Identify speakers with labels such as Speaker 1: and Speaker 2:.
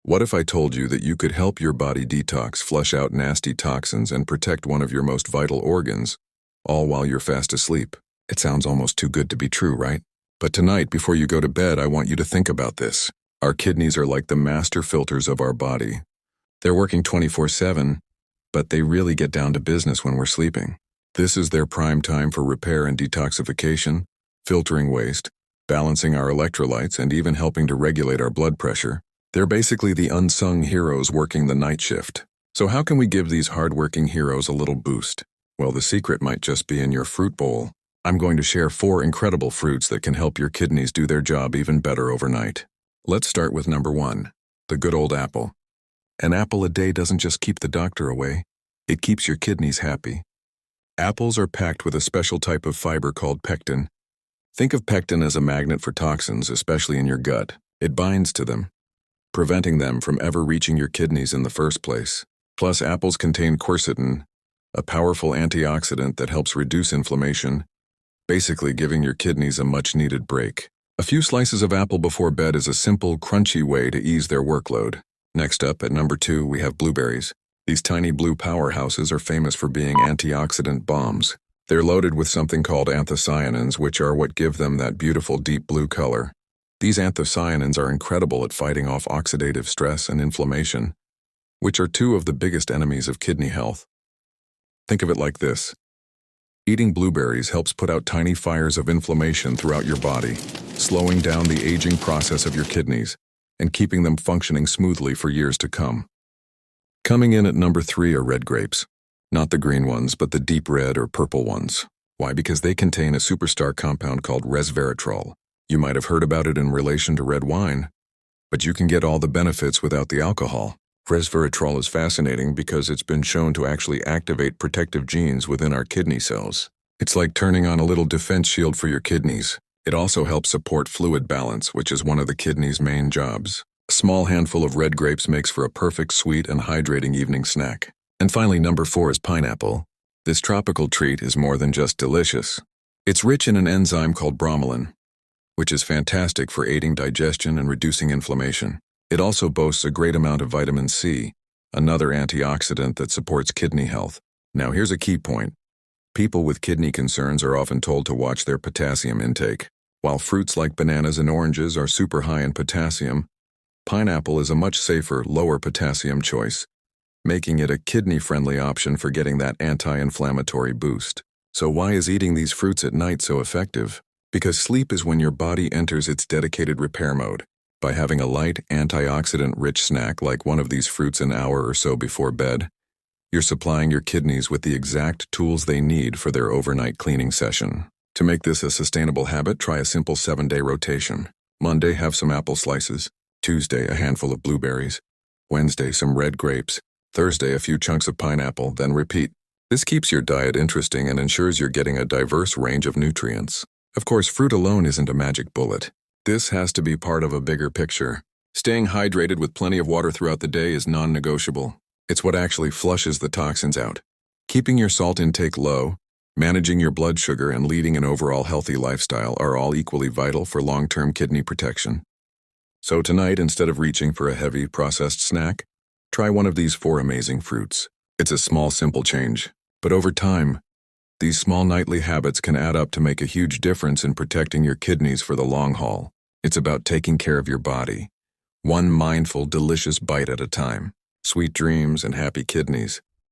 Speaker 1: What if I told you that you could help your body detox, flush out nasty toxins, and protect one of your most vital organs, all while you're fast asleep? It sounds almost too good to be true, right? But tonight, before you go to bed, I want you to think about this. Our kidneys are like the master filters of our body. They're working 24/7, but they really get down to business when we're sleeping. This is their prime time for repair and detoxification, filtering waste, balancing our electrolytes, and even helping to regulate our blood pressure. They're basically the unsung heroes working the night shift. So how can we give these hardworking heroes a little boost? Well, the secret might just be in your fruit bowl. I'm going to share 4 incredible fruits that can help your kidneys do their job even better overnight. Let's start with number 1, the good old apple. An apple a day doesn't just keep the doctor away, it keeps your kidneys happy. Apples are packed with a special type of fiber called pectin. Think of pectin as a magnet for toxins, especially in your gut. It binds to them, preventing them from ever reaching your kidneys in the first place. Plus, apples contain quercetin, a powerful antioxidant that helps reduce inflammation, basically giving your kidneys a much-needed break. A few slices of apple before bed is a simple, crunchy way to ease their workload. Next up, at number 2, we have blueberries. These tiny blue powerhouses are famous for being antioxidant bombs. They're loaded with something called anthocyanins, which are what give them that beautiful deep blue color. These anthocyanins are incredible at fighting off oxidative stress and inflammation, which are 2 of the biggest enemies of kidney health. Think of it like this. Eating blueberries helps put out tiny fires of inflammation throughout your body, slowing down the aging process of your kidneys and keeping them functioning smoothly for years to come. Coming in at number 3 are red grapes. Not the green ones, but the deep red or purple ones. Why? Because they contain a superstar compound called resveratrol. You might have heard about it in relation to red wine, but you can get all the benefits without the alcohol. Resveratrol is fascinating because it's been shown to actually activate protective genes within our kidney cells. It's like turning on a little defense shield for your kidneys. It also helps support fluid balance, which is one of the kidney's main jobs. A small handful of red grapes makes for a perfect sweet and hydrating evening snack. And finally, number 4 is pineapple. This tropical treat is more than just delicious. It's rich in an enzyme called bromelain, which is fantastic for aiding digestion and reducing inflammation. It also boasts a great amount of vitamin C, another antioxidant that supports kidney health. Now here's a key point. People with kidney concerns are often told to watch their potassium intake. While fruits like bananas and oranges are super high in potassium, pineapple is a much safer, lower potassium choice, making it a kidney-friendly option for getting that anti-inflammatory boost. So why is eating these fruits at night so effective? Because sleep is when your body enters its dedicated repair mode. By having a light, antioxidant-rich snack like one of these fruits an hour or so before bed, you're supplying your kidneys with the exact tools they need for their overnight cleaning session. To make this a sustainable habit, try a simple 7-day rotation. Monday, have some apple slices. Tuesday, a handful of blueberries. Wednesday, some red grapes. Thursday, a few chunks of pineapple, then repeat. This keeps your diet interesting and ensures you're getting a diverse range of nutrients. Of course, fruit alone isn't a magic bullet. This has to be part of a bigger picture. Staying hydrated with plenty of water throughout the day is non-negotiable. It's what actually flushes the toxins out. Keeping your salt intake low, managing your blood sugar, and leading an overall healthy lifestyle are all equally vital for long-term kidney protection. So tonight, instead of reaching for a heavy, processed snack, try one of these 4 amazing fruits. It's a small, simple change, but over time, these small nightly habits can add up to make a huge difference in protecting your kidneys for the long haul. It's about taking care of your body, one mindful, delicious bite at a time. Sweet dreams and happy kidneys.